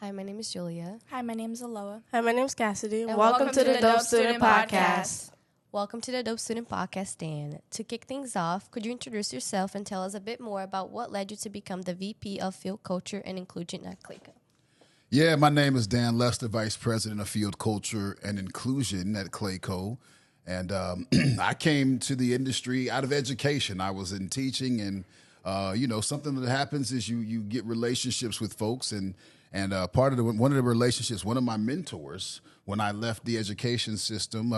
Hi, my name is Julia. Hi, my name is Aloha. Hi, my name is Cassidy. And welcome to the Dope Student Podcast. Welcome to the Dope Student Podcast, Dan. To kick things off, could you introduce yourself and tell us a bit more about what led you to become the VP of Field Culture and Inclusion at Clayco? Yeah, my name is Dan Lester, Vice President of Field Culture and Inclusion at Clayco. And I came to the industry out of education. I was in teaching, and something that happens is you get relationships with folks, and one of the relationships, one of my mentors, when I left the education system,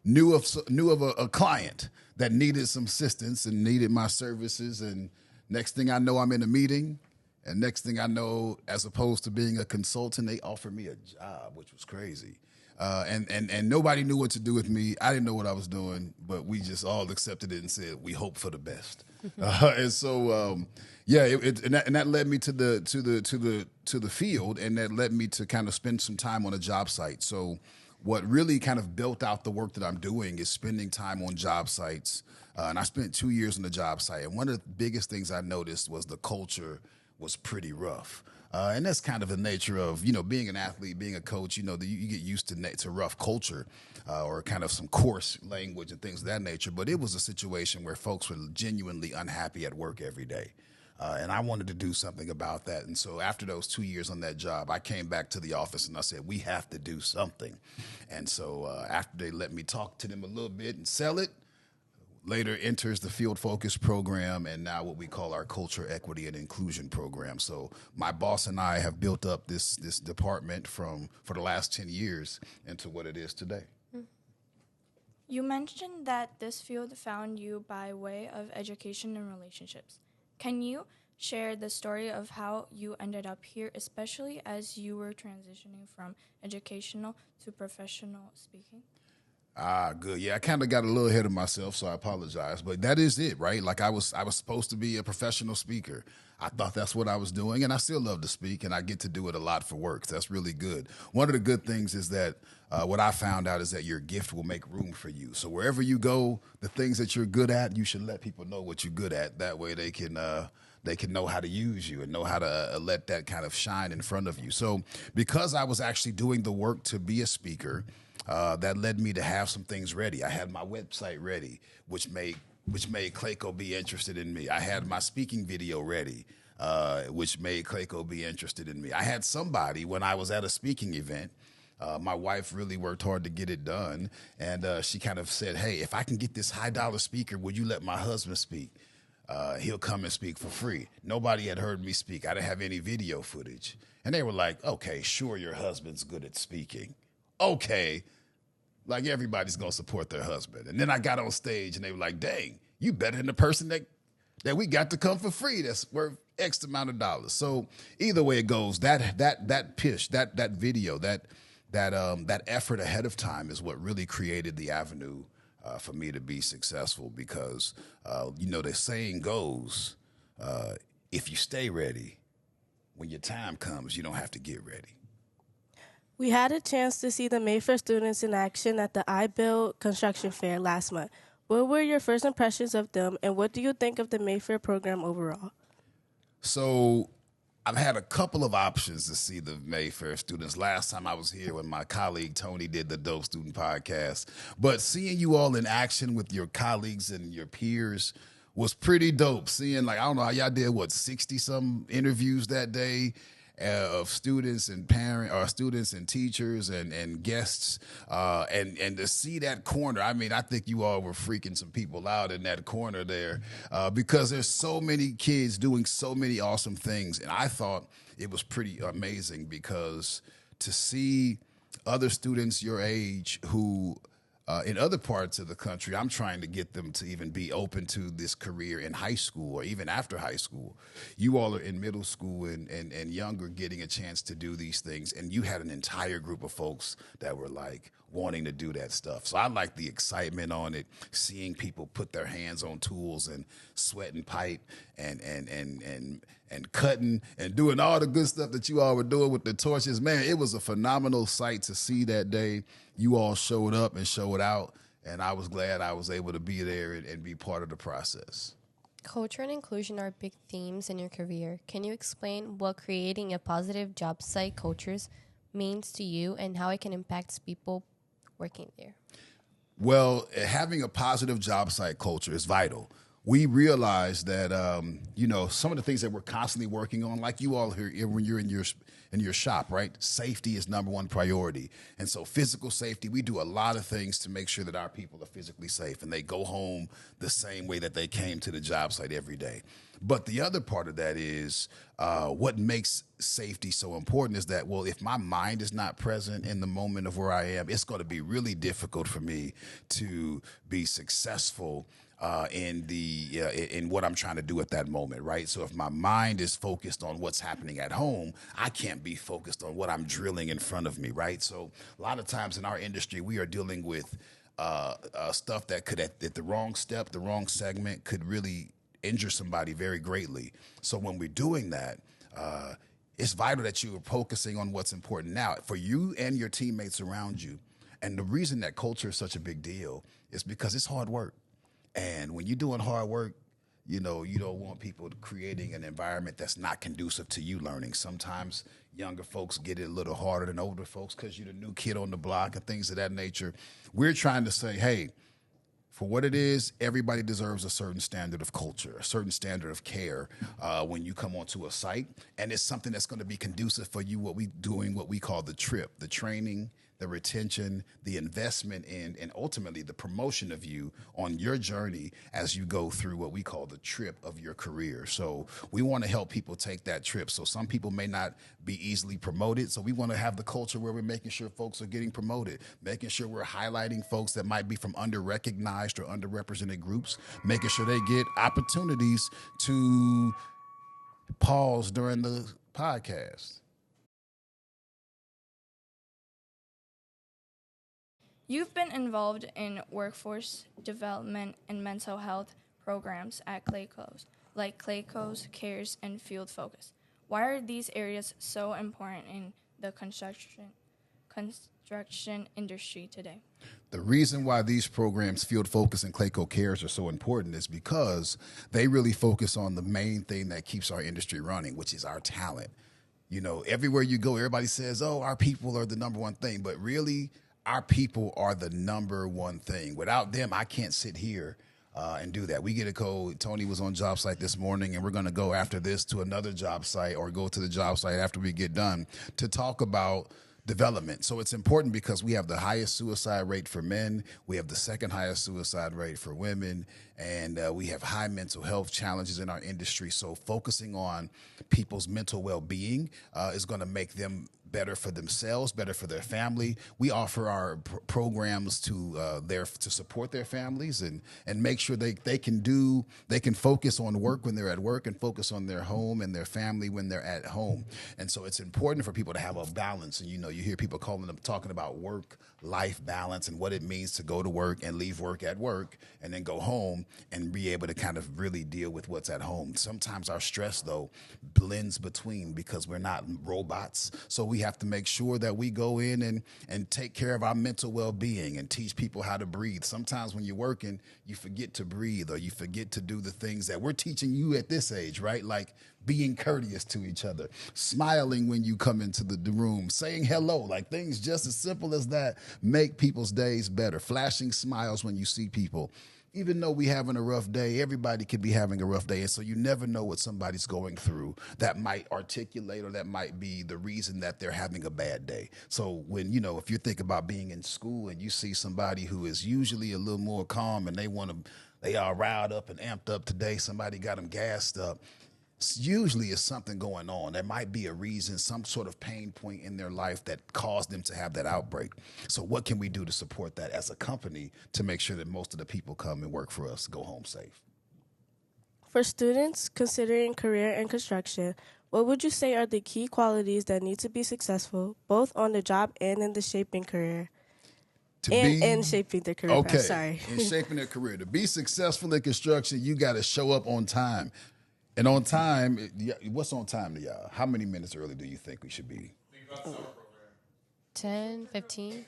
knew of a client that needed some assistance and needed my services. And next thing I know, I'm in a meeting, and next thing I know, as opposed to being a consultant, they offered me a job, which was crazy. And nobody knew what to do with me. I didn't know what I was doing, but we just all accepted it and said we hope for the best. And that led me to the field, and that led me to kind of spend some time on a job site. So what really kind of built out the work that I'm doing is spending time on job sites. And I spent 2 years on the job site, and one of the biggest things I noticed was the culture was pretty rough. And that's kind of the nature of, being an athlete, being a coach, you get used to rough culture or kind of some coarse language and things of that nature. But it was a situation where folks were genuinely unhappy at work every day. And I wanted to do something about that. And so after those 2 years on that job, I came back to the office and I said, we have to do something. And so after they let me talk to them a little bit and sell it, later enters the Field Focus program, and now what we call our Culture, Equity, and Inclusion program. So my boss and I have built up this department for the last 10 years into what it is today. You mentioned that this field found you by way of education and relationships. Can you share the story of how you ended up here, especially as you were transitioning from educational to professional speaking? Good. Yeah, I kind of got a little ahead of myself, so I apologize. But that is it, right? Like I was supposed to be a professional speaker. I thought that's what I was doing, and I still love to speak, and I get to do it a lot for work. That's really good. One of the good things is that what I found out is that your gift will make room for you. So wherever you go, the things that you're good at, you should let people know what you're good at. That way they can know how to use you and know how to let that kind of shine in front of you. So because I was actually doing the work to be a speaker, that led me to have some things ready. I had my website ready, which made Clayco be interested in me. I had my speaking video ready, which made Clayco be interested in me. I had somebody when I was at a speaking event. My wife really worked hard to get it done, and she kind of said, hey, if I can get this high-dollar speaker, would you let my husband speak? He'll come and speak for free. Nobody had heard me speak. I didn't have any video footage. And they were like, okay, sure, your husband's good at speaking. Okay. Like everybody's going to support their husband. And then I got on stage and they were like, dang, you better than the person that we got to come for free. That's worth X amount of dollars. So either way it goes, that pitch, that video, that effort ahead of time is what really created the avenue for me to be successful, because, the saying goes, if you stay ready, when your time comes, you don't have to get ready. We had a chance to see the Mayfair students in action at the iBuild construction fair last month. What were your first impressions of them, and what do you think of the Mayfair program overall? So I've had a couple of options to see the Mayfair students. Last time I was here when my colleague Tony did the Dope Student Podcast. But seeing you all in action with your colleagues and your peers was pretty dope. Seeing, I don't know how y'all did, 60-some interviews that day of students and students and teachers and guests, and to see that corner. I mean, I think you all were freaking some people out in that corner there, because there's so many kids doing so many awesome things. And I thought it was pretty amazing, because to see other students your age who in other parts of the country, I'm trying to get them to even be open to this career in high school or even after high school. You all are in middle school and younger, getting a chance to do these things. And you had an entire group of folks that were wanting to do that stuff. So I like the excitement on it, seeing people put their hands on tools and sweating pipe and cutting and doing all the good stuff that you all were doing with the torches. Man, it was a phenomenal sight to see that day. You all showed up and showed out, and I was glad I was able to be there and be part of the process. Culture and inclusion are big themes in your career. Can you explain what creating a positive job site cultures means to you and how it can impact people working there? Well, having a positive job site culture is vital. We realize that some of the things that we're constantly working on, like you all here when you're in your shop, right? Safety is number one priority, and so physical safety. We do a lot of things to make sure that our people are physically safe and they go home the same way that they came to the job site every day. But the other part of that is what makes safety so important is that, well, if my mind is not present in the moment of where I am, it's going to be really difficult for me to be successful in what I'm trying to do at that moment, right? So if my mind is focused on what's happening at home, I can't be focused on what I'm drilling in front of me, right? So a lot of times in our industry, we are dealing with stuff that could, at the wrong step, the wrong segment, could really injure somebody very greatly. So when we're doing that, it's vital that you are focusing on what's important now for you and your teammates around you. And the reason that culture is such a big deal is because it's hard work. And when you're doing hard work, you don't want people creating an environment that's not conducive to you learning. Sometimes younger folks get it a little harder than older folks because you're the new kid on the block and things of that nature. We're trying to say, hey, for what it is, everybody deserves a certain standard of culture, a certain standard of care when you come onto a site. And it's something that's going to be conducive for you, what we call the trip, the training, the retention, the investment in, and ultimately the promotion of you on your journey as you go through what we call the trip of your career. So we want to help people take that trip. So some people may not be easily promoted. So we want to have the culture where we're making sure folks are getting promoted, making sure we're highlighting folks that might be from under-recognized or underrepresented groups, making sure they get opportunities to pause during the podcast. You've been involved in workforce development and mental health programs at Clayco's, like Clayco's, Cares, and Field Focus. Why are these areas so important in the construction industry today? The reason why these programs, Field Focus and Clayco Cares, are so important is because they really focus on the main thing that keeps our industry running, which is our talent. Everywhere you go, everybody says, oh, our people are the number one thing. But really, our people are the number one thing. Without them, I can't sit here and do that. We get a code. Tony was on job site this morning, and we're going to go after this to another job site or go to the job site after we get done to talk about development. So it's important because we have the highest suicide rate for men. We have the second highest suicide rate for women. And we have high mental health challenges in our industry. So focusing on people's mental well-being is going to make them better for themselves, better for their family. We offer our programs to support their families and make sure they can focus on work when they're at work and focus on their home and their family when they're at home. And so it's important for people to have a balance. And you hear people talking about work-life balance and what it means to go to work and leave work at work and then go home and be able to kind of really deal with what's at home. Sometimes our stress, though, blends between because we're not robots. So we have to make sure that we go in and take care of our mental well-being and teach people how to breathe. Sometimes when you're working, you forget to breathe or you forget to do the things that we're teaching you at this age, right? Like being courteous to each other, smiling when you come into the room, saying hello, like things just as simple as that make people's days better, flashing smiles when you see people. Even though we having a rough day, everybody could be having a rough day. And so you never know what somebody's going through that might articulate or that might be the reason that they're having a bad day. So when, if you think about being in school and you see somebody who is usually a little more calm and they are riled up and amped up today, somebody got them gassed up. Usually it's something going on. There might be a reason, some sort of pain point in their life that caused them to have that outbreak. So what can we do to support that as a company to make sure that most of the people come and work for us go home safe? For students considering career in construction, what would you say are the key qualities that need to be successful, both on the job and in the shaping career? In shaping their career. Okay, sorry. In shaping their career. To be successful in construction, you got to show up on time. And on time, what's on time to y'all? How many minutes early do you think we should be? 10, 15.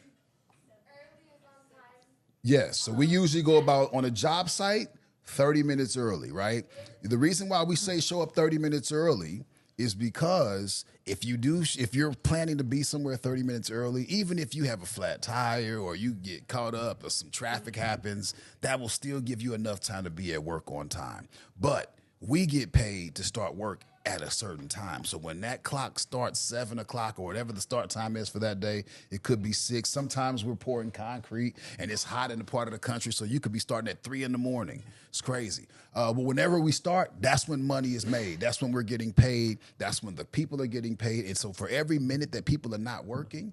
Yes. So we usually go about, on a job site, 30 minutes early, right? The reason why we say show up 30 minutes early is because if you're planning to be somewhere 30 minutes early, even if you have a flat tire or you get caught up or some traffic happens, that will still give you enough time to be at work on time. But we get paid to start work at a certain time. So when that clock starts 7 o'clock or whatever the start time is for that day, it could be 6. Sometimes we're pouring concrete and it's hot in the part of the country, so you could be starting at 3 in the morning. It's crazy. But whenever we start, that's when money is made. That's when we're getting paid. That's when the people are getting paid. And so for every minute that people are not working,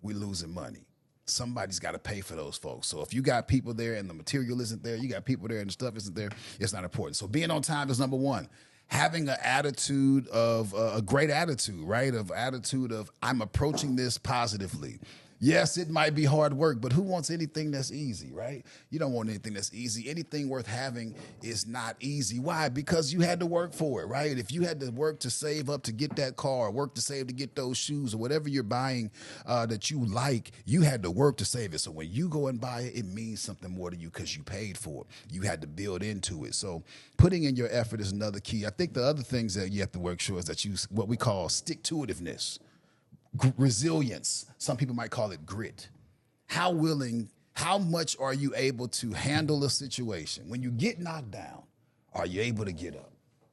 we're losing money. Somebody's got to pay for those folks. So if you got people there and the material isn't there, you got people there and the stuff isn't there, it's not important. So being on time is number one. Having an attitude of a great attitude, right? Of attitude of I'm approaching this positively. Yes, it might be hard work, but who wants anything that's easy, right? You don't want anything that's easy. Anything worth having is not easy. Why? Because you had to work for it, right? If you had to work to save up to get that car, work to save to get those shoes or whatever you're buying that you like, you had to work to save it. So when you go and buy it, it means something more to you because you paid for it. You had to build into it. So putting in your effort is another key. I think the other things that you have to work sure is that you what we call stick-to-itiveness. Resilience. Some people might call it grit. How much are you able to handle a situation? When you get knocked down, are you able to get up?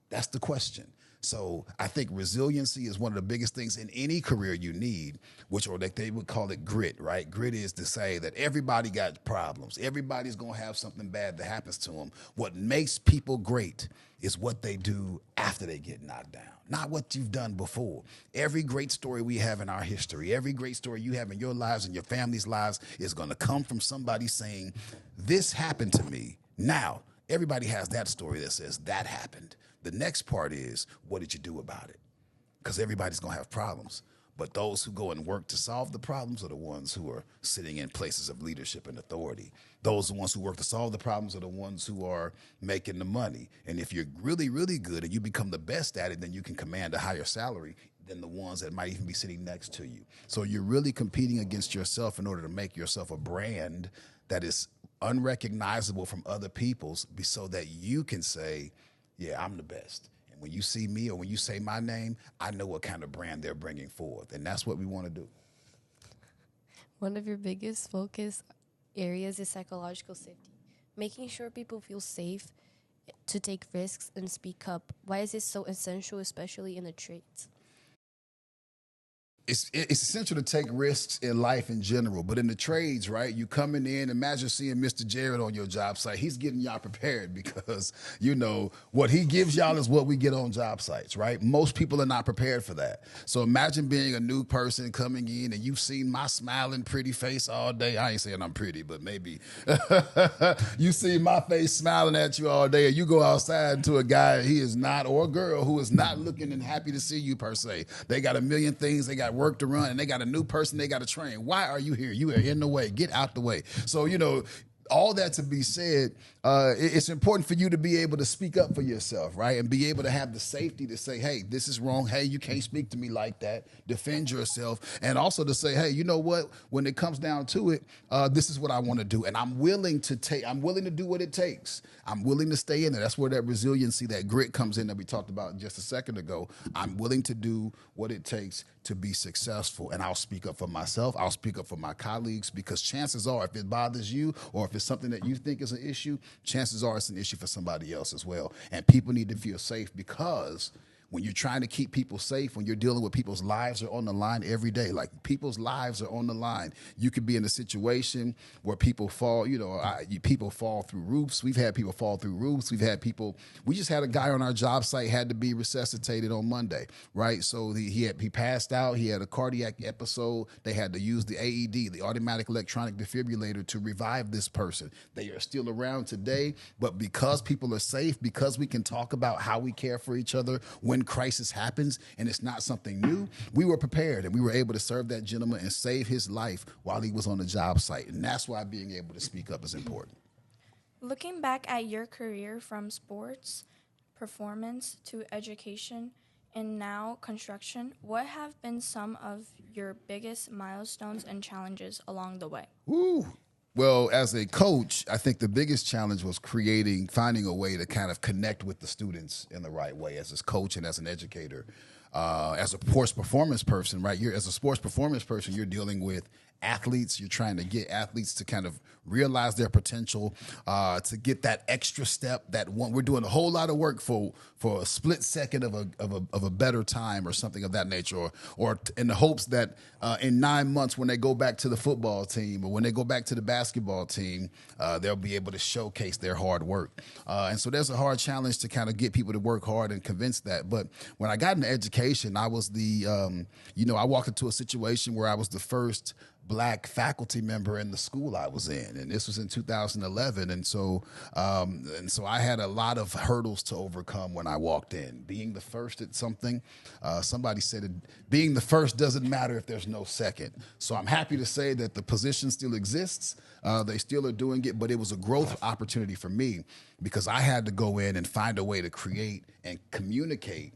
That's the question. So I think resiliency is one of the biggest things in any career you need, which or they would call it grit, right? Grit is to say that everybody got problems. Everybody's going to have something bad that happens to them. What makes people great is what they do after they get knocked down, not what you've done before. Every great story we have in our history, every great story you have in your lives and your family's lives is going to come from somebody saying, this happened to me. Now, everybody has that story that says that happened. The next part is, what did you do about it? Because everybody's going to have problems. But those who go and work to solve the problems are the ones who are sitting in places of leadership and authority. Those are the ones who work to solve the problems are the ones who are making the money. And if you're really, really good and you become the best at it, then you can command a higher salary than the ones that might even be sitting next to you. So you're really competing against yourself in order to make yourself a brand that is unrecognizable from other people's so that you can say, yeah, I'm the best. And when you see me or when you say my name, I know what kind of brand they're bringing forth. And that's what we want to do. One of your biggest focus areas is psychological safety, making sure people feel safe to take risks and speak up. Why is this so essential, especially in the trades? It's essential to take risks in life in general, but in the trades, right? You coming in, imagine seeing Mr. Jared on your job site. He's getting y'all prepared because, what he gives y'all is what we get on job sites, right? Most people are not prepared for that. So imagine being a new person coming in and you've seen my smiling pretty face all day. I ain't saying I'm pretty, but maybe you see my face smiling at you all day and you go outside to a guy he is not, or a girl who is not looking and happy to see you per se. They got a million things. They got work to run and they got a new person they got to train. Why are you here? You are in the way. Get out the way. So, all that to be said, it's important for you to be able to speak up for yourself, right? And be able to have the safety to say, hey, this is wrong. Hey, you can't speak to me like that. Defend yourself. And also to say, hey, you know what? When it comes down to it, this is what I want to do. And I'm willing to do what it takes. I'm willing to stay in there. That's where that resiliency, that grit comes in that we talked about just a second ago. I'm willing to do what it takes to be successful. And I'll speak up for myself. I'll speak up for my colleagues because chances are if it bothers you or if it's something that you think is an issue, chances are it's an issue for somebody else as well. And people need to feel safe because when you're trying to keep people safe, when you're dealing with people's lives are on the line every day, like people's lives are on the line. You could be in a situation where people fall, people fall through roofs. We've had people fall through roofs. We just had a guy on our job site had to be resuscitated on Monday, right? So he passed out. He had a cardiac episode. They had to use the AED, the automatic electronic defibrillator, to revive this person. They are still around today, but because people are safe, because we can talk about how we care for each other when crisis happens and it's not something new, we were prepared and we were able to serve that gentleman and save his life while he was on the job site. And that's why being able to speak up is important. Looking back at your career from sports, performance to education, and now construction, what have been some of your biggest milestones and challenges along the way? Woo! Well, as a coach, I think the biggest challenge was finding a way to kind of connect with the students in the right way as a coach and as an educator. As a sports performance person, right? As a sports performance person, you're dealing with athletes. You're trying to get athletes to kind of realize their potential, to get that extra step. We're doing a whole lot of work for a split second of a better time or something of that nature, or in the hopes that in 9 months when they go back to the football team or when they go back to the basketball team, they'll be able to showcase their hard work. And so there's a hard challenge to kind of get people to work hard and convince that. But when I got into education, I was I walked into a situation where I was the first Black faculty member in the school I was in, and this was in 2011. And so I had a lot of hurdles to overcome when I walked in. Being the first at something, somebody said, being the first doesn't matter if there's no second. So I'm happy to say that the position still exists. They still are doing it, but it was a growth opportunity for me because I had to go in and find a way to create and communicate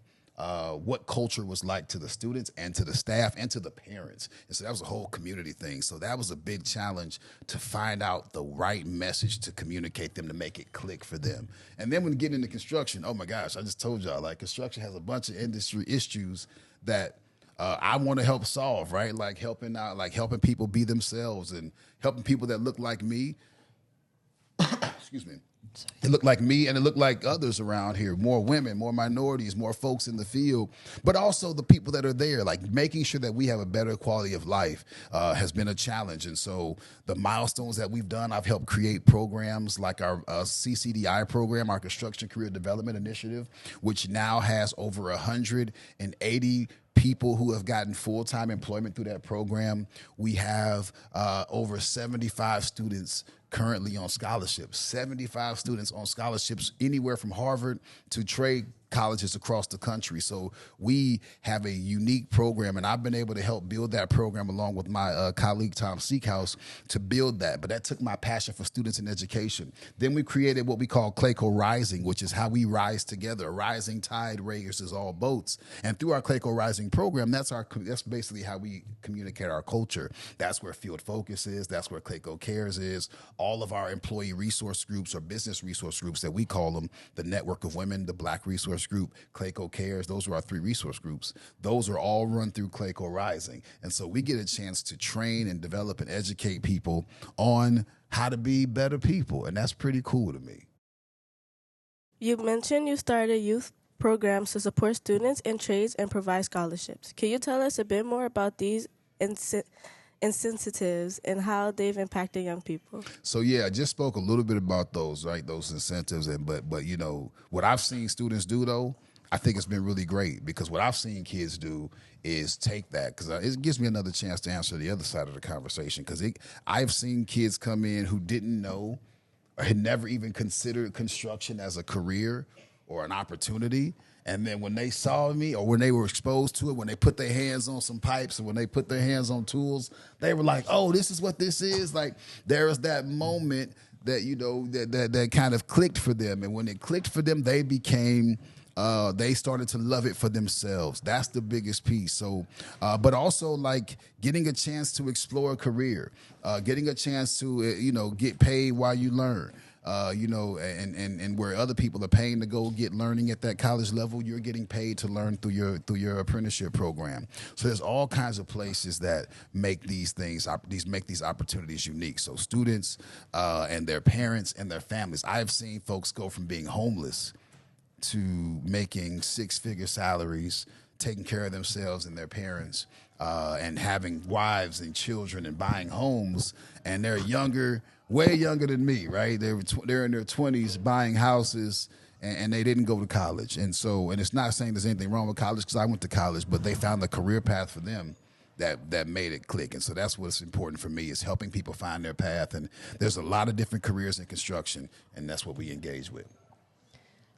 what culture was like to the students and to the staff and to the parents. And so that was a whole community thing. So that was a big challenge to find out the right message to communicate them, to make it click for them. And then when getting into construction, oh my gosh, I just told y'all, like construction has a bunch of industry issues that I want to help solve, right? Like helping people be themselves and helping people that look like me. Excuse me. It looked like me and it looked like others around here, more women, more minorities, more folks in the field, but also the people that are there, like making sure that we have a better quality of life has been a challenge. And so the milestones that we've done, I've helped create programs like our CCDI program, our Construction Career Development Initiative, which now has over 180 people who have gotten full-time employment through that program. We have over 75 students currently on scholarships, 75 students on scholarships anywhere from Harvard to trade colleges across the country. So we have a unique program, and I've been able to help build that program along with my colleague Tom Seekhouse to build that. But that took my passion for students in education. Then we created what we call Clayco Rising, which is how we rise together. A rising tide raises all boats. And through our Clayco Rising program, that's basically how we communicate our culture. That's where Field Focus is. That's where Clayco Cares is. All of our employee resource groups or business resource groups that we call them, the Network of Women, the Black Resource Group, Clayco Cares, those are our 3 resource groups. Those are all run through Clayco Rising. And so we get a chance to train and develop and educate people on how to be better people. And that's pretty cool to me. You mentioned you started youth programs to support students in trades and provide scholarships. Can you tell us a bit more about these incentives and how they've impacted young people? So yeah, I just spoke a little bit about those, right? Those incentives, but what I've seen students do though, I think it's been really great because what I've seen kids do is take that because it gives me another chance to answer the other side of the conversation because I've seen kids come in who didn't know or had never even considered construction as a career or an opportunity. And then when they saw me or when they were exposed to it, when they put their hands on some pipes and when they put their hands on tools, they were like, oh, this is what this is. Like there was that moment that, that kind of clicked for them. And when it clicked for them, they started to love it for themselves. That's the biggest piece. So, but also like getting a chance to explore a career, getting a chance to, get paid while you learn. And where other people are paying to go get learning at that college level, you're getting paid to learn through your apprenticeship program. So there's all kinds of places that make these opportunities unique. So students and their parents and their families. I've seen folks go from being homeless to making 6-figure salaries, taking care of themselves and their parents, and having wives and children and buying homes, and they're younger, way younger than me, right? They're in their 20s buying houses, and they didn't go to college. And it's not saying there's anything wrong with college because I went to college, but they found the career path for them that made it click. And so that's what's important for me is helping people find their path. And there's a lot of different careers in construction, and that's what we engage with.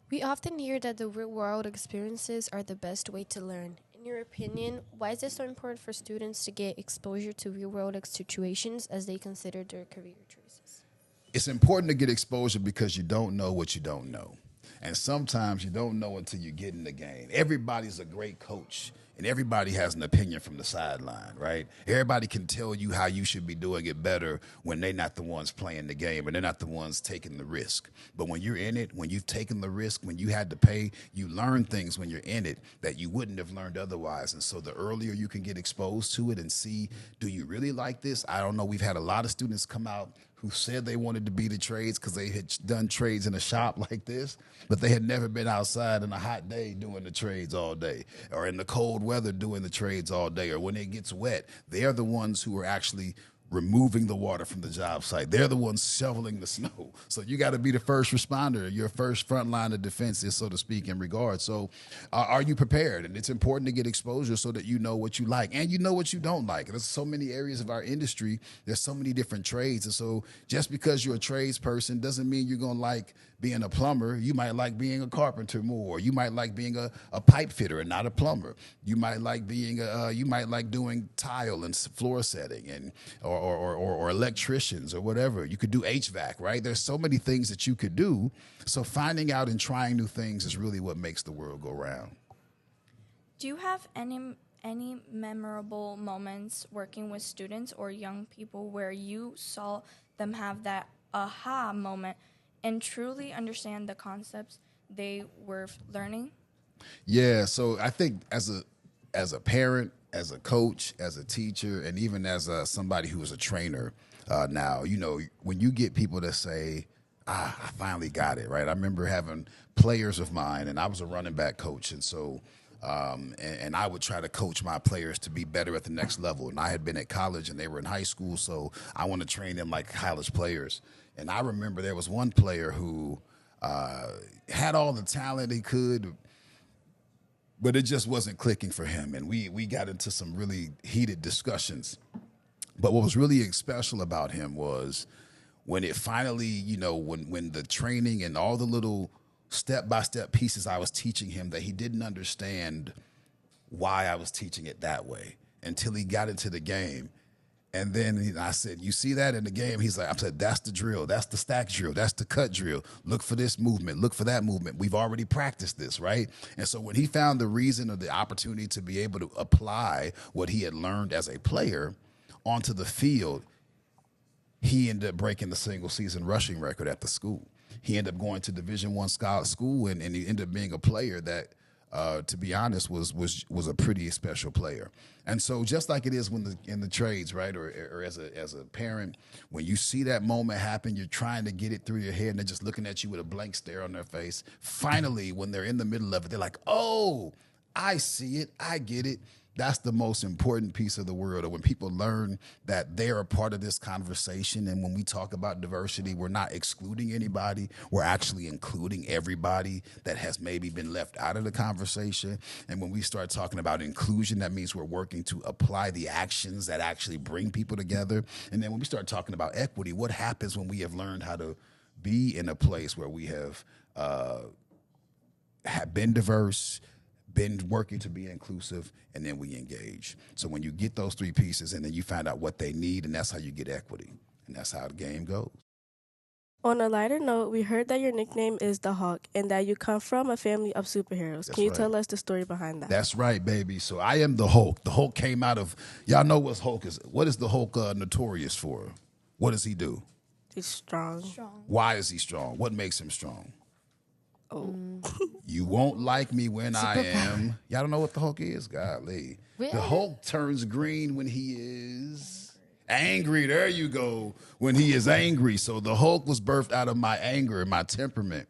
We often hear that the real-world experiences are the best way to learn. In your opinion, why is it so important for students to get exposure to real-world situations as they consider their career choices? It's important to get exposure because you don't know what you don't know. And sometimes you don't know until you get in the game. Everybody's a great coach, and everybody has an opinion from the sideline, right? Everybody can tell you how you should be doing it better when they're not the ones playing the game and they're not the ones taking the risk. But when you're in it, when you've taken the risk, when you had to pay, you learn things when you're in it that you wouldn't have learned otherwise. And so the earlier you can get exposed to it and see, do you really like this? I don't know. We've had a lot of students come out who said they wanted to be the trades because they had done trades in a shop like this, but they had never been outside on a hot day doing the trades all day, or in the cold weather doing the trades all day, or when it gets wet. They're the ones who are actually removing the water from the job site. They're the ones shoveling the snow. So you got to be the first responder, your first front line of defense is, so to speak, in regard. So are you prepared? And it's important to get exposure so that you know what you like and you know what you don't like. There's so many areas of our industry. There's so many different trades. And so just because you're a trades person doesn't mean you're going to like being a plumber. You might like being a carpenter more. You might like being a pipe fitter and not a plumber. You might like being you might like doing tile and floor setting and or electricians or whatever. You could do HVAC, right? There's so many things that you could do. So finding out and trying new things is really what makes the world go round. Do you have any memorable moments working with students or young people where you saw them have that aha moment and truly understand the concepts they were learning? Yeah, so I think as a parent, as a coach, as a teacher, and even as somebody who is a trainer now, you know, when you get people that say, I finally got it, right? I remember having players of mine, and I was a running back coach, and so and I would try to coach my players to be better at the next level. And I had been at college, and they were in high school, so I want to train them like college players. And I remember there was one player who had all the talent he could, but it just wasn't clicking for him. And we got into some really heated discussions. But what was really special about him was when it finally, you know, when the training and all the little step-by-step pieces I was teaching him, that he didn't understand why I was teaching it that way until he got into the game. And then I said, you see that in the game? He's like, I said, that's the drill. That's the stack drill. That's the cut drill. Look for this movement. Look for that movement. We've already practiced this, right? And so when he found the reason or the opportunity to be able to apply what he had learned as a player onto the field, he ended up breaking the single season rushing record at the school. He ended up going to Division I school, and he ended up being a player that, to be honest, was a pretty special player. And so just like it is when in the trades, right, or as a parent, when you see that moment happen, you're trying to get it through your head, and they're just looking at you with a blank stare on their face. Finally, when they're in the middle of it, they're like, oh, I see it. I get it. That's the most important piece of the world. Or when people learn that they're a part of this conversation, and when we talk about diversity, we're not excluding anybody. We're actually including everybody that has maybe been left out of the conversation. And when we start talking about inclusion, that means we're working to apply the actions that actually bring people together. And then when we start talking about equity, what happens when we have learned how to be in a place where we have been diverse, been working to be inclusive, and then we engage. So when you get those three pieces and then you find out what they need, and that's how you get equity. And that's how the game goes. On a lighter note, we heard that your nickname is the Hulk and that you come from a family of superheroes. That's Can you right. tell us the story behind that? That's right, baby. So I am the Hulk. The Hulk came out of, y'all know what Hulk is. What is the Hulk notorious for? What does he do? He's strong. Why is he strong? What makes him strong? Oh. You won't like me when I am. Y'all don't know what the Hulk is? Golly. Really? The Hulk turns green when he is angry. There you go. When he is angry. So the Hulk was birthed out of my anger and my temperament.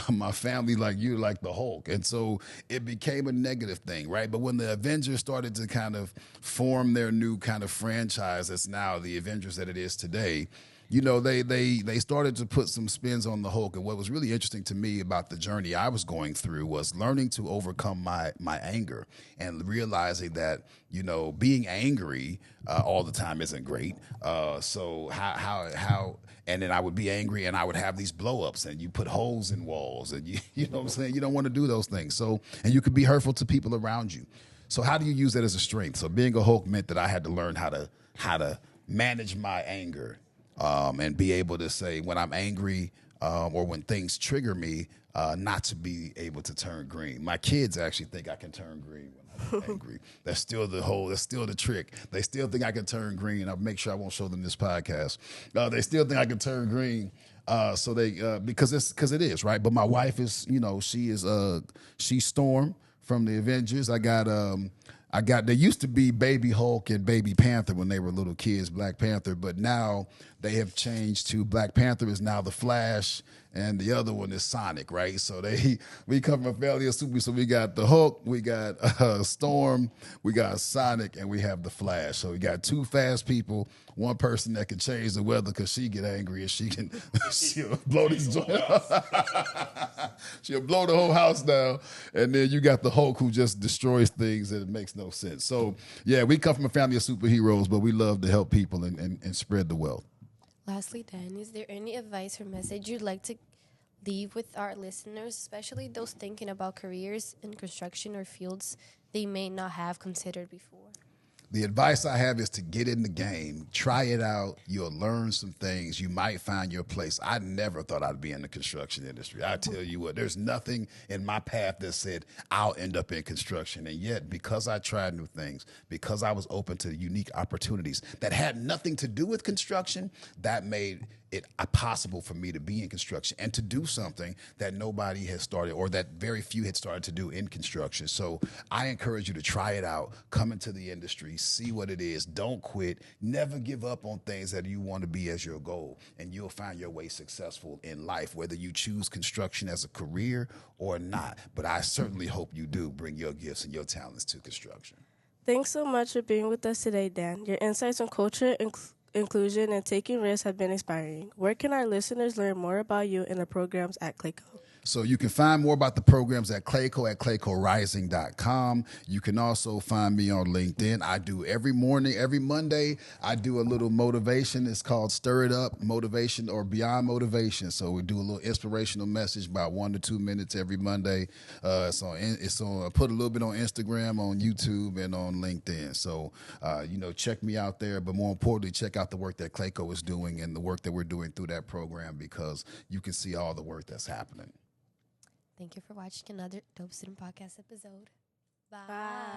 My family like you, like the Hulk. And so it became a negative thing, right? But when the Avengers started to kind of form their new kind of franchise that's now the Avengers that it is today, you know, they started to put some spins on the Hulk. And what was really interesting to me about the journey I was going through was learning to overcome my anger and realizing that, you know, being angry all the time isn't great. So how and then I would be angry and I would have these blow-ups and you put holes in walls and you know what I'm saying? You don't want to do those things. So, and you could be hurtful to people around you. So how do you use that as a strength? So being a Hulk meant that I had to learn how to manage my anger. And be able to say when I'm angry, or when things trigger me, not to be able to turn green. My kids actually think I can turn green when I'm angry. That's still the trick. They still think I can turn green. I'll make sure I won't show them this podcast. They still think I can turn green. So they because it is right. But my wife is, she's Storm from the Avengers. There used to be Baby Hulk and Baby Panther when they were little kids, Black Panther, but now they have changed to Black Panther is now the Flash and the other one is Sonic, right? So we come from a family of super, so we got the Hulk, we got Storm, we got Sonic, and we have the Flash. So we got two fast people, one person that can change the weather because she get angry and she'll blow this joint up. She'll blow the whole house down. And then you got the Hulk who just destroys things and it makes no sense. So, yeah, we come from a family of superheroes, but we love to help people and spread the wealth. Lastly, Dan, is there any advice or message you'd like to leave with our listeners, especially those thinking about careers in construction or fields they may not have considered before? The advice I have is to get in the game, try it out. You'll learn some things. You might find your place. I never thought I'd be in the construction industry. I tell you what, there's nothing in my path that said I'll end up in construction. And yet, because I tried new things, because I was open to unique opportunities that had nothing to do with construction, that made it possible for me to be in construction and to do something that nobody has started or that very few had started to do in construction. So I encourage you to try it out, come into the industry, see what it is, don't quit, never give up on things that you want to be as your goal, and you'll find your way successful in life, whether you choose construction as a career or not. But I certainly hope you do bring your gifts and your talents to construction. Thanks so much for being with us today, Dan. Your insights on culture, inclusion, and taking risks have been inspiring. Where can our listeners learn more about you and the programs at Clayco? So you can find more about the programs at Clayco at claycorising.com. You can also find me on LinkedIn. I do every morning, every Monday, I do a little motivation. It's called Stir It Up Motivation or Beyond Motivation. So we do a little inspirational message, about 1 to 2 minutes every Monday. I put a little bit on Instagram, on YouTube, and on LinkedIn. So, check me out there. But more importantly, check out the work that Clayco is doing and the work that we're doing through that program, because you can see all the work that's happening. Thank you for watching another Dope Student Podcast episode. Bye. Bye.